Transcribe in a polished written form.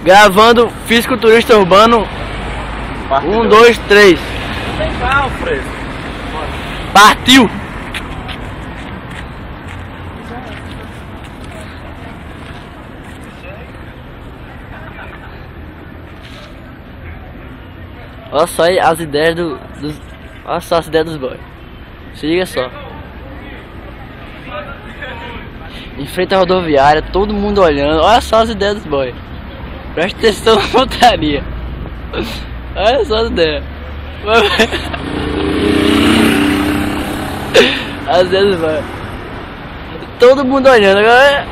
Gravando fisiculturista urbano. Parte 1, 2, 3. Vem cá, Alfredo. Partiu! Olha só aí as ideias dos. Olha só as ideias dos boys. Se liga só. Em frente à rodoviária, todo mundo olhando. Olha só as ideias dos boys. Presta atenção na montaria. Olha só as ideias. As ideias dos boys. Todo mundo olhando agora.